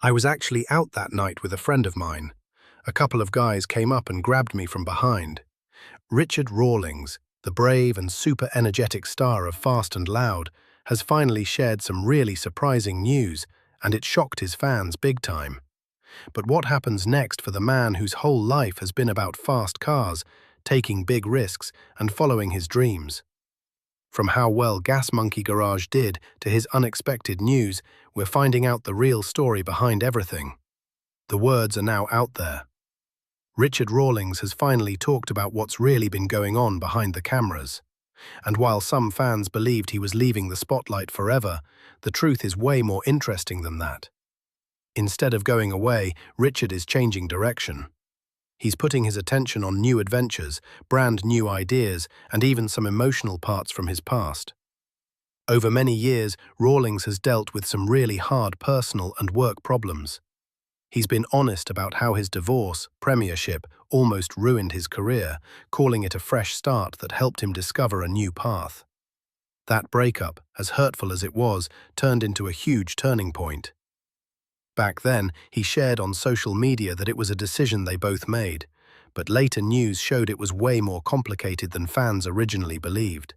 I was actually out that night with a friend of mine. A couple of guys came up and grabbed me from behind. Richard Rawlings, the brave and super energetic star of Fast and Loud, has finally shared some really surprising news, and it shocked his fans big time. But what happens next for the man whose whole life has been about fast cars, taking big risks, and following his dreams? From how well Gas Monkey Garage did to his unexpected news, we're finding out the real story behind everything. The words are now out there. Richard Rawlings has finally talked about what's really been going on behind the cameras. And while some fans believed he was leaving the spotlight forever, the truth is way more interesting than that. Instead of going away, Richard is changing direction. He's putting his attention on new adventures, brand new ideas, and even some emotional parts from his past. Over many years, Rawlings has dealt with some really hard personal and work problems. He's been honest about how his divorce, premiership, almost ruined his career, calling it a fresh start that helped him discover a new path. That breakup, as hurtful as it was, turned into a huge turning point. Back then, he shared on social media that it was a decision they both made, but later news showed it was way more complicated than fans originally believed.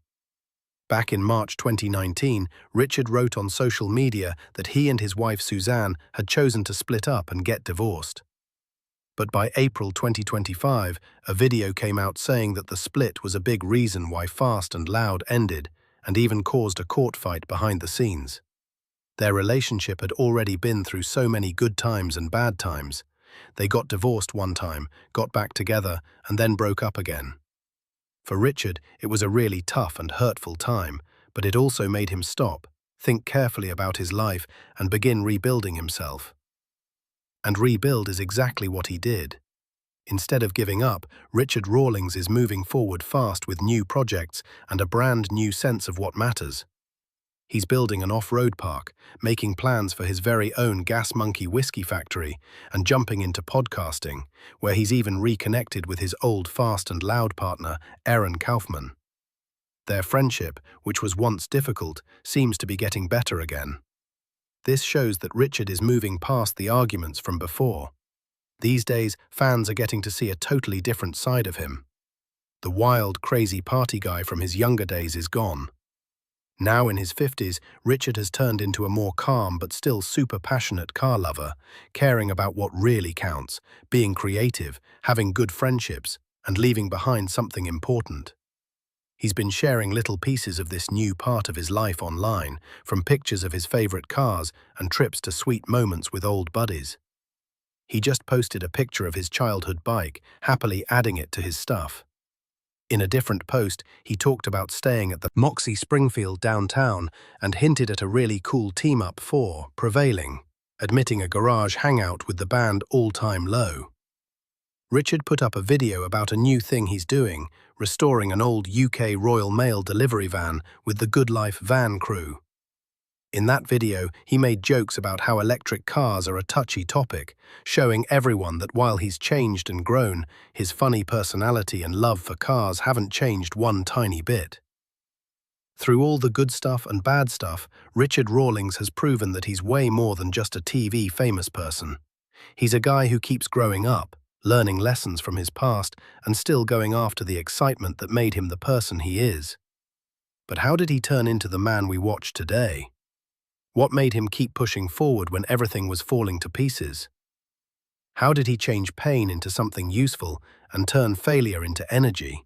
Back in March 2019, Richard wrote on social media that he and his wife Suzanne had chosen to split up and get divorced. But by April 2025, a video came out saying that the split was a big reason why Fast and Loud ended, and even caused a court fight behind the scenes. Their relationship had already been through so many good times and bad times. They got divorced one time, got back together, and then broke up again. For Richard, it was a really tough and hurtful time, but it also made him stop, think carefully about his life, and begin rebuilding himself. And rebuild is exactly what he did. Instead of giving up, Richard Rawlings is moving forward fast with new projects and a brand new sense of what matters. He's building an off-road park, making plans for his very own Gas Monkey whiskey factory, and jumping into podcasting, where he's even reconnected with his old Fast and Loud partner, Aaron Kaufman. Their friendship, which was once difficult, seems to be getting better again. This shows that Richard is moving past the arguments from before. These days, fans are getting to see a totally different side of him. The wild, crazy party guy from his younger days is gone. Now in his 50s, Richard has turned into a more calm but still super passionate car lover, caring about what really counts, being creative, having good friendships, and leaving behind something important. He's been sharing little pieces of this new part of his life online, from pictures of his favorite cars and trips to sweet moments with old buddies. He just posted a picture of his childhood bike, happily adding it to his stuff. In a different post, he talked about staying at the Moxie Springfield downtown and hinted at a really cool team-up for Prevailing, admitting a garage hangout with the band All Time Low. Richard put up a video about a new thing he's doing, restoring an old UK Royal Mail delivery van with the Good Life van crew. In that video, he made jokes about how electric cars are a touchy topic, showing everyone that while he's changed and grown, his funny personality and love for cars haven't changed one tiny bit. Through all the good stuff and bad stuff, Richard Rawlings has proven that he's way more than just a TV famous person. He's a guy who keeps growing up, learning lessons from his past, and still going after the excitement that made him the person he is. But how did he turn into the man we watch today? What made him keep pushing forward when everything was falling to pieces? How did he change pain into something useful and turn failure into energy?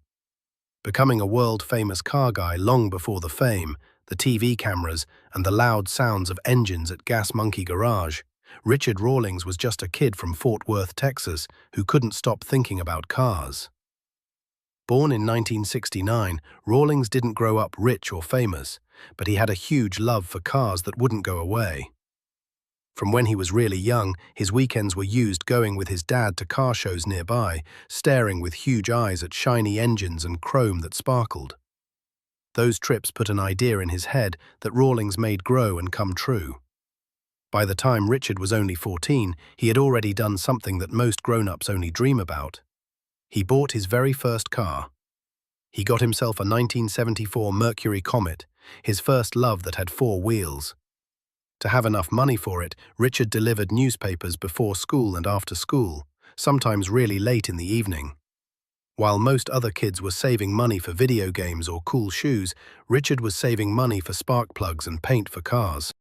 Becoming a world-famous car guy long before the fame, the TV cameras, and the loud sounds of engines at Gas Monkey Garage, Richard Rawlings was just a kid from Fort Worth, Texas, who couldn't stop thinking about cars. Born in 1969, Rawlings didn't grow up rich or famous, but he had a huge love for cars that wouldn't go away. From when he was really young, his weekends were used going with his dad to car shows nearby, staring with huge eyes at shiny engines and chrome that sparkled. Those trips put an idea in his head that Rawlings made grow and come true. By the time Richard was only 14, he had already done something that most grown-ups only dream about. He bought his very first car. He got himself a 1974 Mercury Comet, his first love that had 4 wheels. To have enough money for it, Richard delivered newspapers before school and after school, sometimes really late in the evening. While most other kids were saving money for video games or cool shoes, Richard was saving money for spark plugs and paint for cars.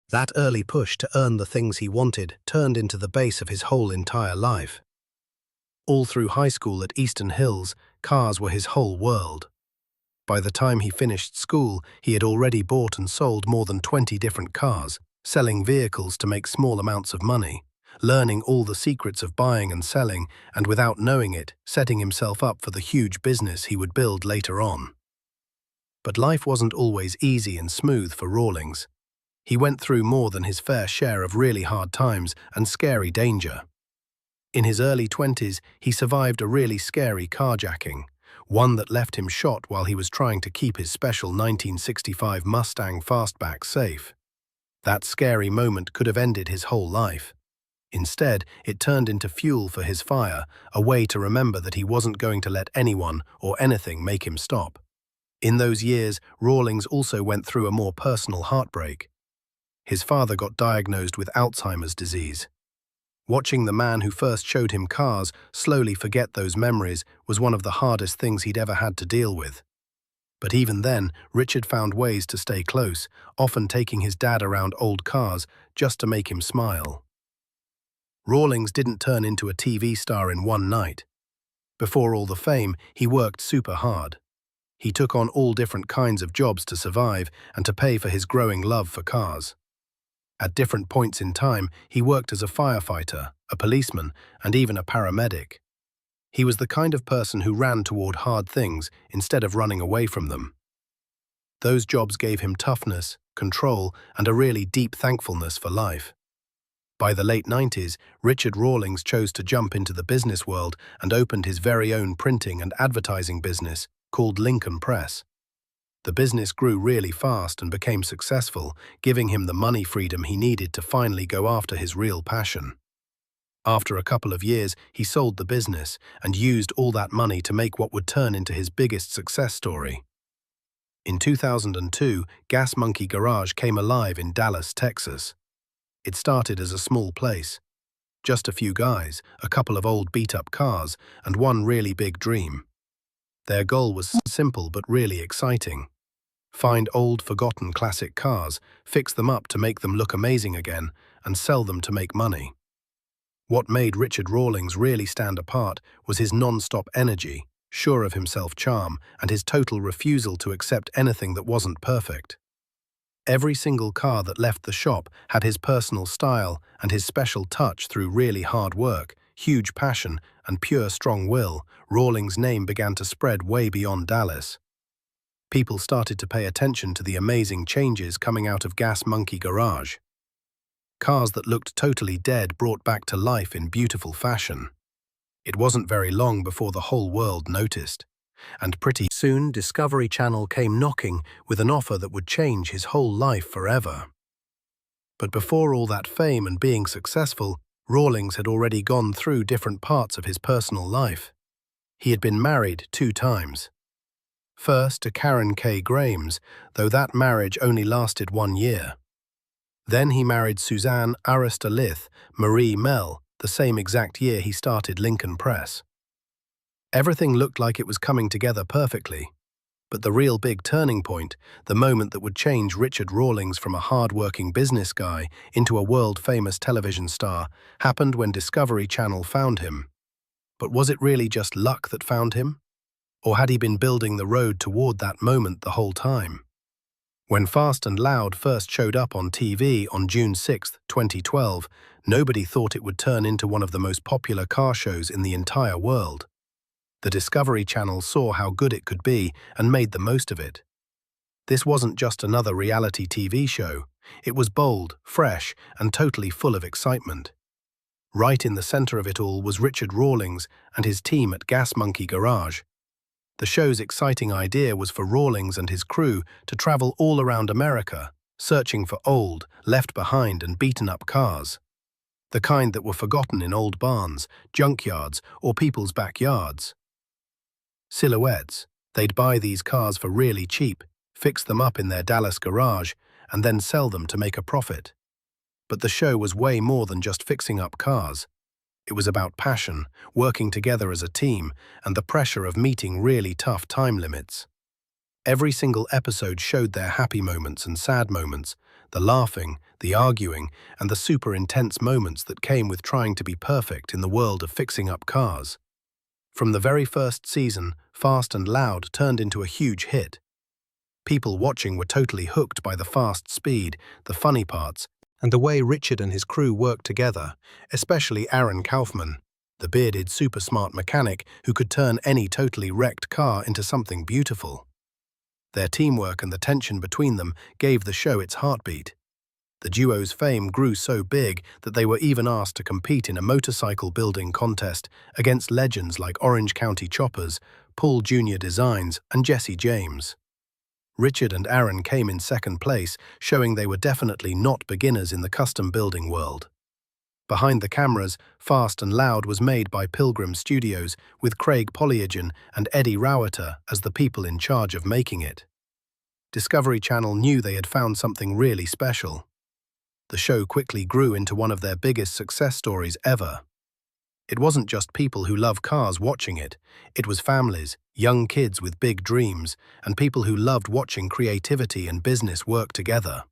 That early push to earn the things he wanted turned into the base of his whole entire life. All through high school at Eastern Hills, cars were his whole world. By the time he finished school, he had already bought and sold more than 20 different cars, selling vehicles to make small amounts of money, learning all the secrets of buying and selling, and without knowing it, setting himself up for the huge business he would build later on. But life wasn't always easy and smooth for Rawlings. He went through more than his fair share of really hard times and scary danger. In his early 20s, he survived a really scary carjacking, one that left him shot while he was trying to keep his special 1965 Mustang Fastback safe. That scary moment could have ended his whole life. Instead, it turned into fuel for his fire, a way to remember that he wasn't going to let anyone or anything make him stop. In those years, Rawlings also went through a more personal heartbreak. His father got diagnosed with Alzheimer's disease. Watching the man who first showed him cars slowly forget those memories was one of the hardest things he'd ever had to deal with. But even then, Richard found ways to stay close, often taking his dad around old cars just to make him smile. Rawlings didn't turn into a TV star in one night. Before all the fame, he worked super hard. He took on all different kinds of jobs to survive and to pay for his growing love for cars. At different points in time, he worked as a firefighter, a policeman, and even a paramedic. He was the kind of person who ran toward hard things instead of running away from them. Those jobs gave him toughness, control, and a really deep thankfulness for life. By the late 90s, Richard Rawlings chose to jump into the business world and opened his very own printing and advertising business called Lincoln Press. The business grew really fast and became successful, giving him the money freedom he needed to finally go after his real passion. After a couple of years, he sold the business and used all that money to make what would turn into his biggest success story. In 2002, Gas Monkey Garage came alive in Dallas, Texas. It started as a small place. Just a few guys, a couple of old beat-up cars, and one really big dream. Their goal was simple but really exciting. Find old, forgotten classic cars, fix them up to make them look amazing again, and sell them to make money. What made Richard Rawlings really stand apart was his non-stop energy, sure of himself charm, and his total refusal to accept anything that wasn't perfect. Every single car that left the shop had his personal style and his special touch. Through really hard work, huge passion, and pure strong will, Rawlings' name began to spread way beyond Dallas. People started to pay attention to the amazing changes coming out of Gas Monkey Garage. Cars that looked totally dead brought back to life in beautiful fashion. It wasn't very long before the whole world noticed. And pretty soon, Discovery Channel came knocking with an offer that would change his whole life forever. But before all that fame and being successful, Rawlings had already gone through different parts of his personal life. He had been married 2 times. First to Karen K. Grames, though that marriage only lasted 1 year. Then he married Suzanne Arista-Lith Marie Mell the same exact year he started Lincoln Press. Everything looked like it was coming together perfectly. But the real big turning point, the moment that would change Richard Rawlings from a hard-working business guy into a world-famous television star, happened when Discovery Channel found him. But was it really just luck that found him? Or had he been building the road toward that moment the whole time? When Fast and Loud first showed up on TV on June 6, 2012, nobody thought it would turn into one of the most popular car shows in the entire world. The Discovery Channel saw how good it could be and made the most of it. This wasn't just another reality TV show. It was bold, fresh, and totally full of excitement. Right in the center of it all was Richard Rawlings and his team at Gas Monkey Garage. The show's exciting idea was for Rawlings and his crew to travel all around America, searching for old, left-behind and beaten-up cars. The kind that were forgotten in old barns, junkyards, or people's backyards. Silhouettes. They'd buy these cars for really cheap, fix them up in their Dallas garage, and then sell them to make a profit. But the show was way more than just fixing up cars. It was about passion, working together as a team, and the pressure of meeting really tough time limits. Every single episode showed their happy moments and sad moments, the laughing, the arguing, and the super intense moments that came with trying to be perfect in the world of fixing up cars. From the very first season, Fast and Loud turned into a huge hit. People watching were totally hooked by the fast speed, the funny parts, and the way Richard and his crew worked together, especially Aaron Kaufman, the bearded super-smart mechanic who could turn any totally wrecked car into something beautiful. Their teamwork and the tension between them gave the show its heartbeat. The duo's fame grew so big that they were even asked to compete in a motorcycle building contest against legends like Orange County Choppers, Paul Jr. Designs, and Jesse James. Richard and Aaron came in second place, showing they were definitely not beginners in the custom building world. Behind the cameras, Fast and Loud was made by Pilgrim Studios, with Craig Pollyagen and Eddie Rauter as the people in charge of making it. Discovery Channel knew they had found something really special. The show quickly grew into one of their biggest success stories ever. It wasn't just people who love cars watching it. It was families, young kids with big dreams, and people who loved watching creativity and business work together.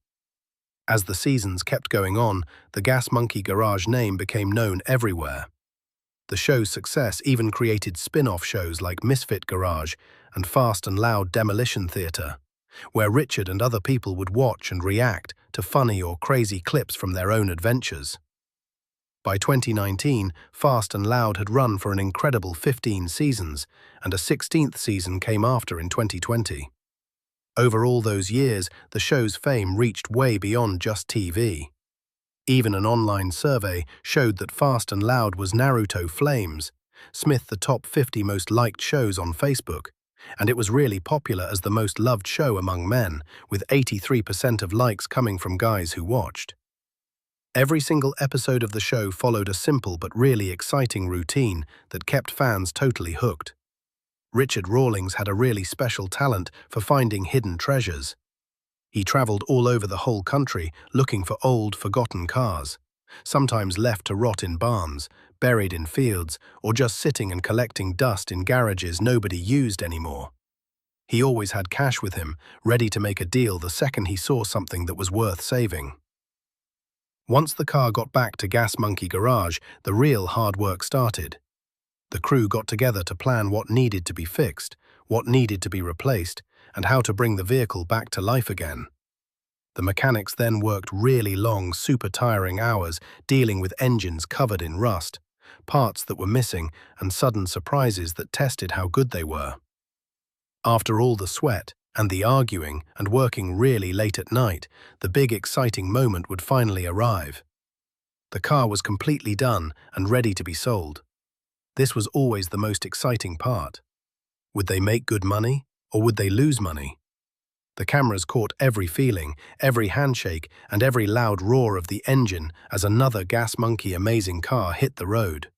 As the seasons kept going on, the Gas Monkey Garage name became known everywhere. The show's success even created spin-off shows like Misfit Garage and Fast and Loud Demolition Theater, where Richard and other people would watch and react to funny or crazy clips from their own adventures. By 2019, Fast and Loud had run for an incredible 15 seasons, and a 16th season came after in 2020. Over all those years, the show's fame reached way beyond just TV. Even an online survey showed that Fast and Loud was Naruto Flames, Smith the top 50 most liked shows on Facebook, and it was really popular as the most loved show among men, with 83% of likes coming from guys who watched. Every single episode of the show followed a simple but really exciting routine that kept fans totally hooked. Richard Rawlings had a really special talent for finding hidden treasures. He traveled all over the whole country looking for old, forgotten cars, sometimes left to rot in barns, buried in fields, or just sitting and collecting dust in garages nobody used anymore. He always had cash with him, ready to make a deal the second he saw something that was worth saving. Once the car got back to Gas Monkey Garage, the real hard work started. The crew got together to plan what needed to be fixed, what needed to be replaced, and how to bring the vehicle back to life again. The mechanics then worked really long, super tiring hours dealing with engines covered in rust, parts that were missing, and sudden surprises that tested how good they were. After all the sweat, and the arguing, and working really late at night, the big exciting moment would finally arrive. The car was completely done and ready to be sold. This was always the most exciting part. Would they make good money, or would they lose money? The cameras caught every feeling, every handshake, and every loud roar of the engine as another Gas Monkey amazing car hit the road.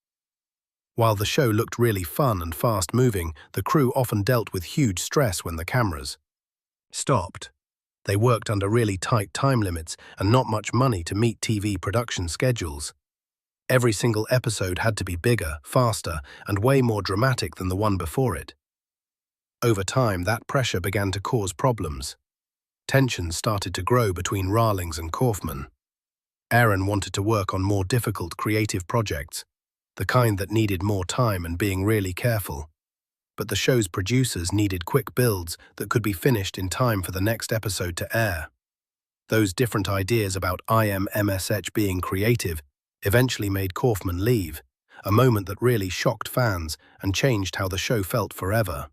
While the show looked really fun and fast-moving, the crew often dealt with huge stress when the cameras stopped. They worked under really tight time limits and not much money to meet TV production schedules. Every single episode had to be bigger, faster, and way more dramatic than the one before it. Over time, that pressure began to cause problems. Tensions started to grow between Rawlings and Kaufman. Aaron wanted to work on more difficult creative projects, the kind that needed more time and being really careful. But the show's producers needed quick builds that could be finished in time for the next episode to air. Those different ideas about IMMSH being creative eventually made Kaufman leave, a moment that really shocked fans and changed how the show felt forever.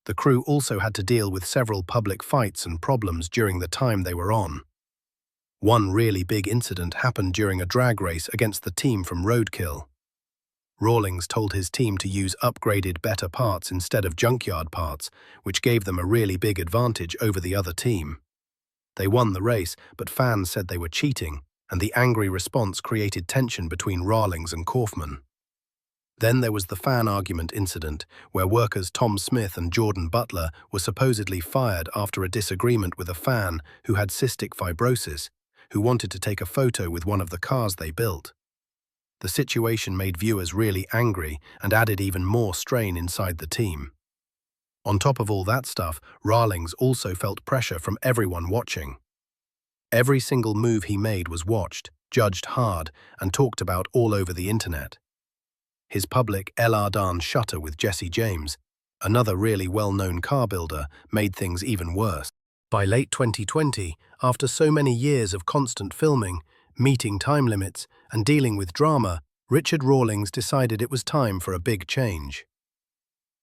The crew also had to deal with several public fights and problems during the time they were on. One really big incident happened during a drag race against the team from Roadkill. Rawlings told his team to use upgraded, better parts instead of junkyard parts, which gave them a really big advantage over the other team. They won the race, but fans said they were cheating, and the angry response created tension between Rawlings and Kaufman. Then there was the fan argument incident, where workers Tom Smith and Jordan Butler were supposedly fired after a disagreement with a fan who had cystic fibrosis, who wanted to take a photo with one of the cars they built. The situation made viewers really angry and added even more strain inside the team. On top of all that stuff, Rawlings also felt pressure from everyone watching. Every single move he made was watched, judged hard, and talked about all over the internet. His public El Ardan shutter with Jesse James, another really well-known car builder, made things even worse. By late 2020, after so many years of constant filming, meeting time limits, and dealing with drama, Richard Rawlings decided it was time for a big change.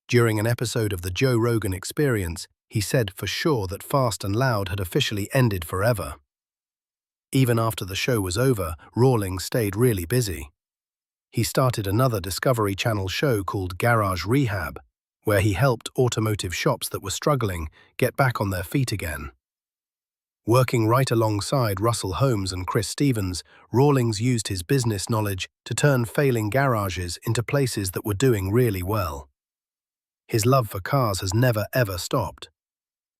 During an episode of the Joe Rogan Experience, he said for sure that Fast and Loud had officially ended forever. Even after the show was over, Rawlings stayed really busy. He started another Discovery Channel show called Garage Rehab, where he helped automotive shops that were struggling get back on their feet again. Working right alongside Russell Holmes and Chris Stevens, Rawlings used his business knowledge to turn failing garages into places that were doing really well. His love for cars has never ever stopped.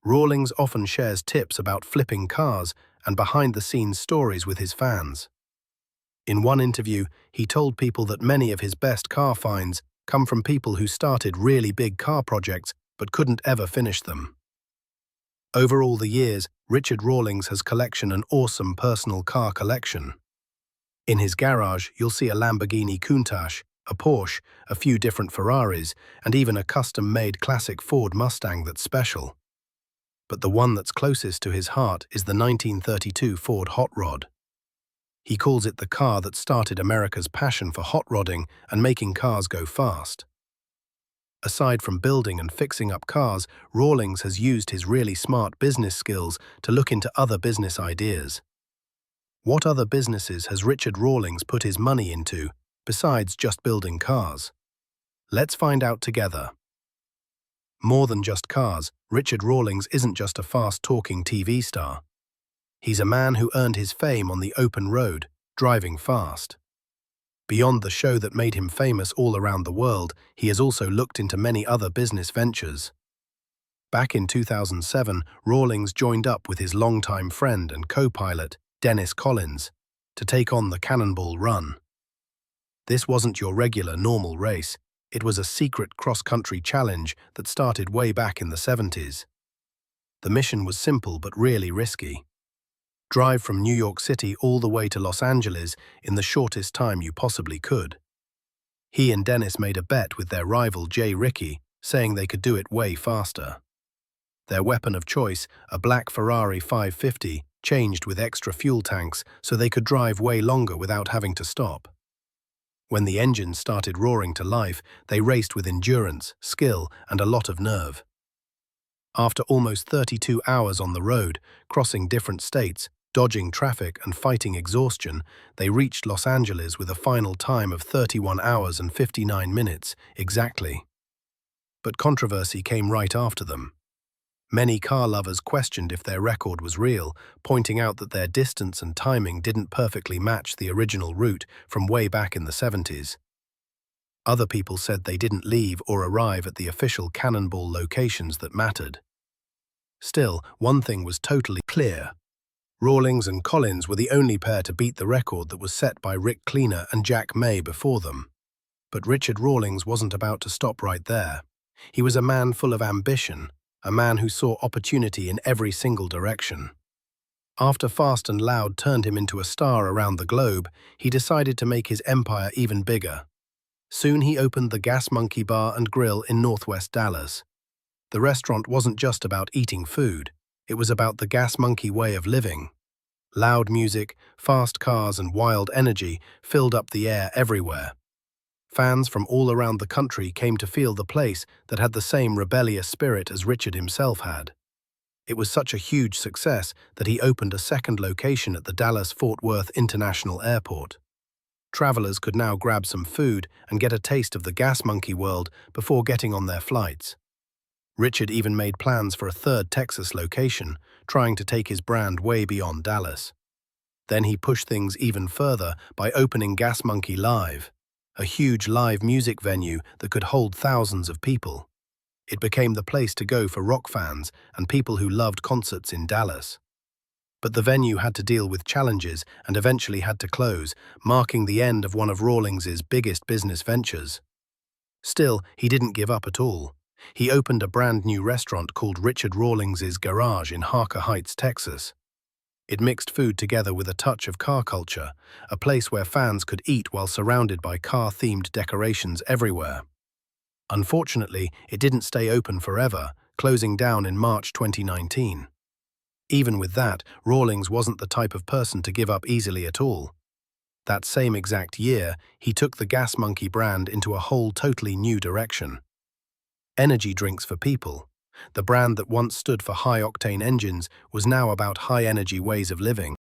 Rawlings often shares tips about flipping cars and behind-the-scenes stories with his fans. In one interview, he told people that many of his best car finds come from people who started really big car projects but couldn't ever finish them. Over all the years, Richard Rawlings has collected an awesome personal car collection. In his garage, you'll see a Lamborghini Countach, a Porsche, a few different Ferraris, and even a custom-made classic Ford Mustang that's special. But the one that's closest to his heart is the 1932 Ford Hot Rod. He calls it the car that started America's passion for hot rodding and making cars go fast. Aside from building and fixing up cars, Rawlings has used his really smart business skills to look into other business ideas. What other businesses has Richard Rawlings put his money into, besides just building cars? Let's find out together. More than just cars, Richard Rawlings isn't just a fast-talking TV star. He's a man who earned his fame on the open road, driving fast. Beyond the show that made him famous all around the world, he has also looked into many other business ventures. Back in 2007, Rawlings joined up with his longtime friend and co-pilot, Dennis Collins, to take on the Cannonball Run. This wasn't your regular normal race. It was a secret cross-country challenge that started way back in the 70s. The mission was simple but really risky. Drive from New York City all the way to Los Angeles in the shortest time you possibly could. He and Dennis made a bet with their rival Jay Ricky, saying they could do it way faster. Their weapon of choice, a black Ferrari 550, changed with extra fuel tanks so they could drive way longer without having to stop. When the engine started roaring to life, they raced with endurance, skill, and a lot of nerve. After almost 32 hours on the road, crossing different states, dodging traffic and fighting exhaustion, they reached Los Angeles with a final time of 31 hours and 59 minutes, exactly. But controversy came right after them. Many car lovers questioned if their record was real, pointing out that their distance and timing didn't perfectly match the original route from way back in the 70s. Other people said they didn't leave or arrive at the official Cannonball locations that mattered. Still, one thing was totally clear. Rawlings and Collins were the only pair to beat the record that was set by Rick Cleaner and Jack May before them. But Richard Rawlings wasn't about to stop right there. He was a man full of ambition, a man who saw opportunity in every single direction. After Fast and Loud turned him into a star around the globe, he decided to make his empire even bigger. Soon he opened the Gas Monkey Bar and Grill in Northwest Dallas. The restaurant wasn't just about eating food. It was about the Gas Monkey way of living. Loud music, fast cars, and wild energy filled up the air everywhere. Fans from all around the country came to feel the place that had the same rebellious spirit as Richard himself had. It was such a huge success that he opened a second location at the Dallas-Fort Worth International Airport. Travelers could now grab some food and get a taste of the Gas Monkey world before getting on their flights. Richard even made plans for a third Texas location, trying to take his brand way beyond Dallas. Then he pushed things even further by opening Gas Monkey Live, a huge live music venue that could hold thousands of people. It became the place to go for rock fans and people who loved concerts in Dallas. But the venue had to deal with challenges and eventually had to close, marking the end of one of Rawlings's biggest business ventures. Still, he didn't give up at all. He opened a brand new restaurant called Richard Rawlings's Garage in Harker Heights, Texas. It mixed food together with a touch of car culture, a place where fans could eat while surrounded by car-themed decorations everywhere. Unfortunately, it didn't stay open forever, closing down in March 2019. Even with that, Rawlings wasn't the type of person to give up easily at all. That same exact year, he took the Gas Monkey brand into a whole totally new direction. Energy drinks for people. The brand that once stood for high-octane engines was now about high-energy ways of living.